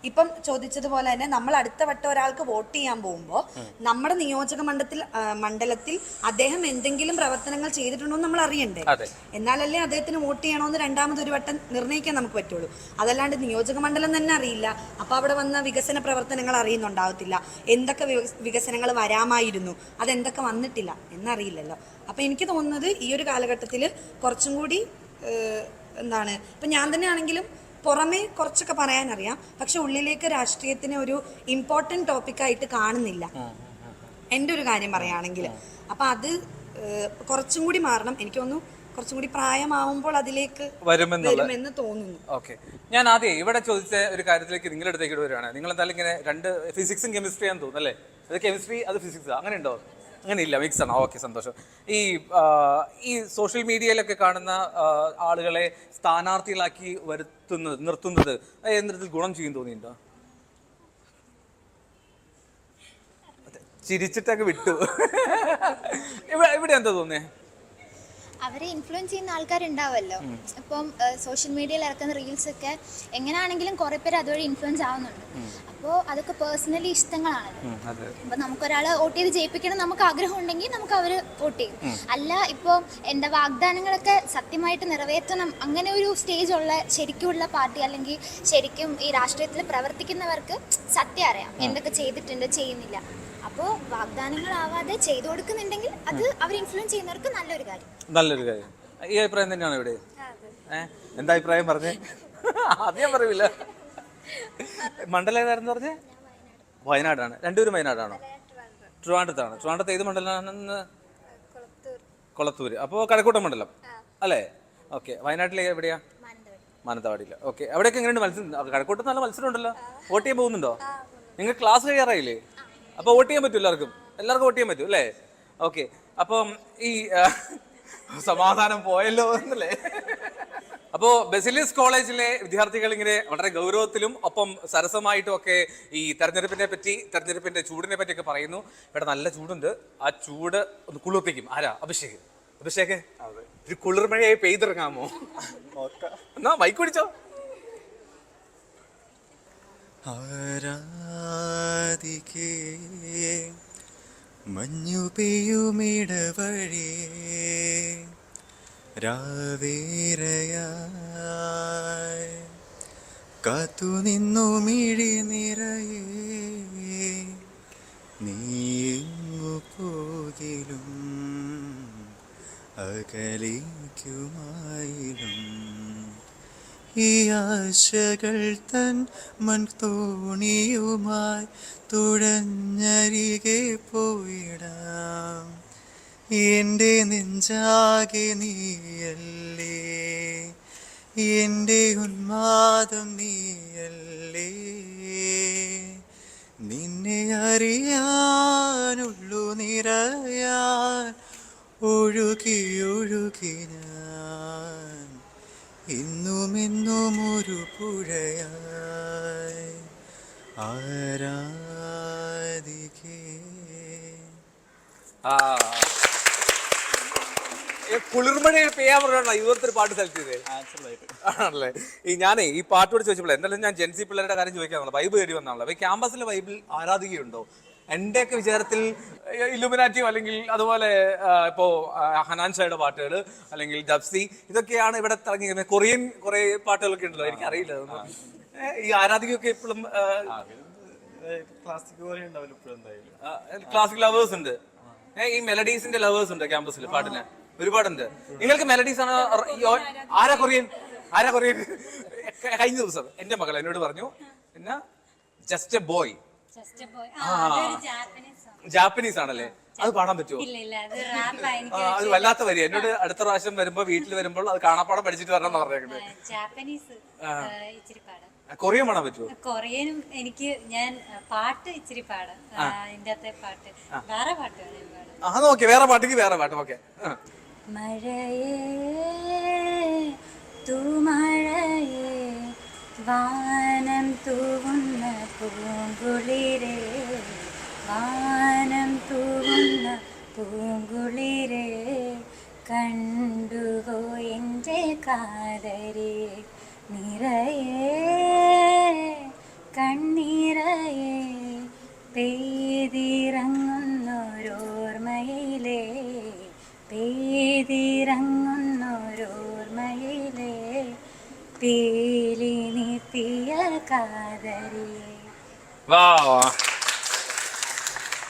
ഇപ്പം ചോദിച്ചതുപോലെ തന്നെ നമ്മൾ അടുത്ത വട്ടം ഒരാൾക്ക് വോട്ട് ചെയ്യാൻ പോകുമ്പോൾ നമ്മുടെ നിയോജക മണ്ഡലത്തിൽ അദ്ദേഹം എന്തെങ്കിലും പ്രവർത്തനങ്ങൾ ചെയ്തിട്ടുണ്ടോ എന്ന് നമ്മൾ അറിയണ്ടേ? എന്നാലല്ലേ അദ്ദേഹത്തിന് വോട്ട് ചെയ്യണമെന്ന് രണ്ടാമതൊരു വട്ടം നിർണ്ണയിക്കാൻ നമുക്ക് പറ്റുള്ളൂ. അതല്ലാണ്ട് നിയോജക മണ്ഡലം തന്നെ അറിയില്ല, അപ്പോൾ അവിടെ വന്ന വികസന പ്രവർത്തനങ്ങൾ അറിയുന്നുണ്ടാവത്തില്ല, എന്തൊക്കെ വികസനങ്ങൾ വരാമായിരുന്നു, അതെന്തൊക്കെ വന്നിട്ടില്ല എന്നറിയില്ലല്ലോ. അപ്പോൾ എനിക്ക് തോന്നുന്നത് ഈ ഒരു കാലഘട്ടത്തിൽ കുറച്ചും കൂടി ഇപ്പം ഞാൻ തന്നെ ആണെങ്കിലും പുറമേ കുറച്ചൊക്കെ പറയാനറിയാം, പക്ഷെ ഉള്ളിലേക്ക് രാഷ്ട്രീയത്തിനെ ഒരു ഇമ്പോർട്ടൻ്റ് ടോപ്പിക്കായിട്ട് കാണുന്നില്ല, എൻ്റെ ഒരു കാര്യം പറയുകയാണെങ്കിൽ. അപ്പം അത് കുറച്ചും കൂടി മാറണം. എനിക്ക് തോന്നുന്നു കുറച്ചും കൂടി പ്രായമാവുമ്പോൾ അതിലേക്ക് വരുമെന്ന് തോന്നുന്നു. ഓക്കെ. ഞാൻ ആദ്യം ഇവിടെ ചോദിച്ച ഒരു കാര്യത്തിലേക്ക് നിങ്ങളുടെ അടുത്തേക്ക് വരികയാണ്. നിങ്ങൾ എന്തായാലും ഇങ്ങനെ രണ്ട് ഫിസിക്സും കെമിസ്ട്രിയാന്ന് തോന്നുന്നു അല്ലേ? അത് കെമിസ്ട്രി, അത് ഫിസിക്സ്, അങ്ങനെ ഉണ്ടോ? അങ്ങനെ ഇല്ല, മിക്സ് ആണ്. ഓക്കെ, സന്തോഷം. ഈ സോഷ്യൽ മീഡിയയിലൊക്കെ കാണുന്ന ആളുകളെ സ്ഥാനാർത്ഥികളാക്കി നിർത്തുന്നത് എന്തിൽ ഗുണം ചെയ്യും തോന്നിയിട്ടുണ്ടോ? ചിരിച്ചിട്ടൊക്കെ വിട്ടു. ഇവിടെ എന്താ തോന്നിയേ? അവരെ ഇൻഫ്ലുവൻസ് ചെയ്യുന്ന ആൾക്കാരുണ്ടാവുമല്ലോ. ഇപ്പം സോഷ്യൽ മീഡിയയിൽ ഇറക്കുന്ന റീൽസ് ഒക്കെ എങ്ങനെയാണെങ്കിലും കുറെ പേര് അതുവഴി ഇൻഫ്ലുവൻസ് ആവുന്നുണ്ട്. അപ്പോൾ അതൊക്കെ പേഴ്സണലി ഇഷ്ടങ്ങളാണല്ലോ. അപ്പോൾ നമുക്കൊരാളെ വോട്ട് ചെയ്ത് ജയിപ്പിക്കണം നമുക്ക് ആഗ്രഹം ഉണ്ടെങ്കിൽ നമുക്ക് അവർ വോട്ട് ചെയ്യും. അല്ല ഇപ്പോൾ എന്താ വാഗ്ദാനങ്ങളൊക്കെ സത്യമായിട്ട് നിറവേറ്റണം അങ്ങനെ ഒരു സ്റ്റേജ് ഉള്ള ശരിക്കുമുള്ള പാർട്ടി അല്ലെങ്കിൽ ശരിക്കും ഈ രാഷ്ട്രീയത്തിൽ പ്രവർത്തിക്കുന്നവർക്ക് സത്യം അറിയാം എന്തൊക്കെ ചെയ്തിട്ടുണ്ട്, ചെയ്യുന്നില്ല. അപ്പോൾ വാഗ്ദാനങ്ങളാവാതെ ചെയ്തു കൊടുക്കുന്നുണ്ടെങ്കിൽ അത് അവർ ഇൻഫ്ലുവൻസ് ചെയ്യുന്നവർക്ക് നല്ലൊരു കാര്യം. ഈ അഭിപ്രായം തന്നെയാണ് ഇവിടെ. എന്താ അഭിപ്രായം പറഞ്ഞേ? ആദ്യം പറയില്ല. മണ്ഡലം ഏതായിരുന്നു പറഞ്ഞേ? വയനാടാണ്. രണ്ടുപേരും വയനാടാണോ? ട്രിവാൻഡ്രത്താണ്. ട്രിവാൻഡ്രത്ത് ഏത് മണ്ഡലമാണെന്ന്? കൊളത്തൂര്. അപ്പോൾ കഴക്കൂട്ടം മണ്ഡലം അല്ലേ? ഓക്കെ. വയനാട്ടിലെ എവിടെയാ? മാനന്തവാടിയില്ല. ഓക്കെ. അവിടെയൊക്കെ എങ്ങനെയുണ്ട് മത്സരം? കഴക്കൂട്ടത്ത് നല്ല മത്സരം ഉണ്ടല്ലോ. വോട്ട് ചെയ്യാൻ പോകുന്നുണ്ടോ? നിങ്ങൾ ക്ലാസ് കഴിയാറായില്ലേ? അപ്പോൾ വോട്ട് ചെയ്യാൻ പറ്റും എല്ലാവർക്കും വോട്ട് ചെയ്യാൻ പറ്റും അല്ലേ? ഓക്കെ. അപ്പം ഈ സമാധാനം പോയല്ലോ എന്നല്ലേ? അപ്പോൾ ബെസിലിയസ് കോളേജിലെ വിദ്യാർത്ഥികൾ ഇങ്ങനെ വളരെ ഗൗരവത്തിലും ഒപ്പം സരസമായിട്ടും ഒക്കെ ഈ തെരഞ്ഞെടുപ്പിന്റെ ചൂടിനെ പറ്റിയൊക്കെ പറയുന്നു. ഇവിടെ നല്ല ചൂടുണ്ട്, ആ ചൂട് ഒന്ന് കുളിർപ്പിക്കും. ആരാ? അഭിഷേക് ഒരു കുളിർമഴയായി പെയ്തിറങ്ങാമോ? എന്നാ മൈക്ക് പിടിച്ചോ. ആരാധിക്കേ മഞ്ഞു പെയ്യുമിടവഴി രാവേറയായി കാത്തു നിന്നു മിഴി നിറയെ നീ എങ്ങു പോകിലും അകലേക്കുമായിലും ഈ ആശകൾ തൻ മൺതോണിയുമായി തുഴഞ്ഞരികെ പോയിടാം. എൻ്റെ നെഞ്ചാകെ നീയല്ലേ, എൻ്റെ ഉന്മാദം നീയല്ലേ, നിന്നെ അറിയാനുള്ളു നിറയാൻ ഒഴുകി ഒഴുകി ഞാൻ ഇന്നുമെന്നും ഒരു പുഴയായി ആരാധിക്കേ. കുളിർമഴയിൽ പെയ്യാൻ പറഞ്ഞാണോ ഇതുപോലത്തെ ഒരു പാട്ട് സെലക്ട് ചെയ്തേ? ആണല്ലേ. ഞാനേ ഈ പാട്ടോട് ചോദിച്ചപ്പോൾ എന്തായാലും ഞാൻ ജെൻസി പിള്ളേരുടെ കാര്യം ചോദിക്കാറുണ്ട്. വൈബ് തേടി വന്നാണല്ലോ. അപ്പൊ ഈ ക്യാമ്പസിലെ വൈബിൽ ആരാധികയുണ്ടോ? എന്റെയൊക്കെ വിചാരത്തിൽ ഇലുമിനാറ്റിയോ അല്ലെങ്കിൽ അതുപോലെ ഇപ്പോ ഹനാൻ ഷായുടെ പാട്ടുകൾ അല്ലെങ്കിൽ ജപ്സി ഇതൊക്കെയാണ് ഇവിടെ തിറങ്ങിയിരുന്നത്. കൊറിയൻ കുറെ പാട്ടുകളൊക്കെ ഉണ്ടല്ലോ, എനിക്കറിയില്ല. ഈ ആരാധികയൊക്കെ എപ്പോഴും ക്ലാസിക് ലവേഴ്സ് ഉണ്ട്, ഈ മെലഡീസിന്റെ ലവേഴ്സ് ഉണ്ട് ക്യാമ്പസിൽ പാട്ടിന് ഒരുപാടുണ്ട്. നിങ്ങൾക്ക് മെലഡീസ് ആണ്. ആരാ കൊറിയൻ? കഴിഞ്ഞ ദിവസം എന്റെ മകൾ എന്നോട് പറഞ്ഞു, പിന്നെ ജസ്റ്റ് എ ബോയ് ജാപ്പനീസ് ആണല്ലേ, അത് പാടാൻ പറ്റുമോ? അത് വല്ലാത്ത വരി. എന്നോട് അടുത്ത പ്രാവശ്യം വരുമ്പോ വീട്ടിൽ വരുമ്പോൾ അത് കാണാപ്പാടം പഠിച്ചിട്ട് വരണം എന്ന് പറഞ്ഞേക്കുന്നത്. കൊറിയൻ പാടാൻ പറ്റുമോ? കൊറിയനും എനിക്ക് ഞാൻ പാട്ട് ഇച്ചിരി പാടാം. അതിന്റെ അകത്തെ പാട്ട് വേറെ പാട്ട് ഓക്കെ, വേറെ പാട്ടെങ്കിൽ വേറെ പാട്ട്. ഓക്കെ. മഴയേ തൂമഴയേ വാനം തൂവുന്ന പൂങ്കുളിരേ, വാനം തൂവുന്ന പൂങ്കുളിരേ, കണ്ടുവോ എൻ്റെ കാതരേ, നിറയേ കണ്ണീരയേ പെയ്തിറങ്ങുന്നോരോർമ്മയിലേ, പെയ്തിറങ്ങുന്നോരോർമ്മയിലേ, പീലി നീട്ടിയ കാതരേ.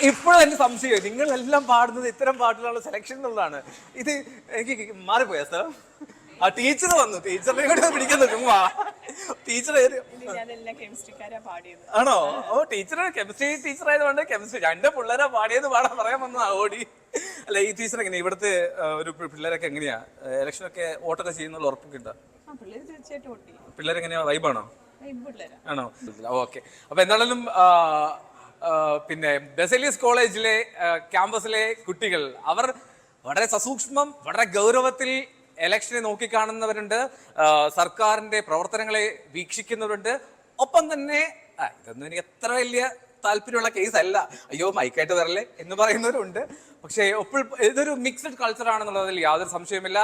ഇപ്പോഴും എന്റെ സംശയം, നിങ്ങളെല്ലാം പാടുന്നത് ഇത്തരം പാട്ടുകളുടെ സെലക്ഷൻ എന്നുള്ളതാണ്. ഇത് എനിക്ക് മാറിപ്പോയ സ്ഥലം. ആ ടീച്ചർ വന്നു, ടീച്ചറിനെ കൂടെ പിടിക്കുന്നു ചുമ്മാ. ടീച്ചർ ആണോ? ഓ, ടീച്ചർ കെമിസ്ട്രി ടീച്ചർ ആയതുകൊണ്ട് കെമിസ്ട്രി എന്റെ പിള്ളേരെ പാടിയത് പറയാൻ വന്നതാ ഓടി. അല്ല, ഈ ടീച്ചർ എങ്ങനെയാ ഇവിടുത്തെ ഒരു പിള്ളേരൊക്കെ എങ്ങനെയാ ഇലക്ഷനൊക്കെ വോട്ടൊക്കെ ചെയ്യുന്നുള്ള ഉറപ്പൊക്കെ ഉണ്ടോ? പിള്ളേരെങ്ങനെയാ? വൈബാണോ? ആണോ? ഓക്കെ. അപ്പൊ എന്തായാലും പിന്നെ ബെസേലിയസ് കോളേജിലെ ക്യാമ്പസിലെ കുട്ടികൾ അവർ വളരെ സസൂക്ഷ്മം വളരെ ഗൗരവത്തിൽ ഇലക്ഷനെ നോക്കിക്കാണുന്നവരുണ്ട്, സർക്കാരിന്റെ പ്രവർത്തനങ്ങളെ വീക്ഷിക്കുന്നവരുണ്ട്. ഒപ്പം തന്നെ ഇതൊന്നും എനിക്ക് എത്ര വലിയ താല്പര്യമുള്ള കേസ് അല്ല, അയ്യോ മൈക്കായിട്ട് വരല്ലേ എന്ന് പറയുന്നവരുണ്ട്. പക്ഷേ ഇതൊരു മിക്സഡ് കൾച്ചർ ആണെന്നുള്ളതിൽ യാതൊരു സംശയമില്ല.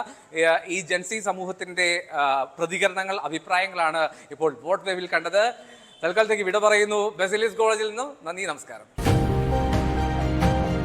ഈ ജെൻസി സമൂഹത്തിന്റെ പ്രതികരണങ്ങൾ അഭിപ്രായങ്ങളാണ് ഇപ്പോൾ വോട്ട് വേവിൽ കണ്ടത്. തൽക്കാലത്തേക്ക് വിട പറയുന്നു ബെസേലിയസ് കോളേജിൽ നിന്നും. നന്ദി, നമസ്കാരം.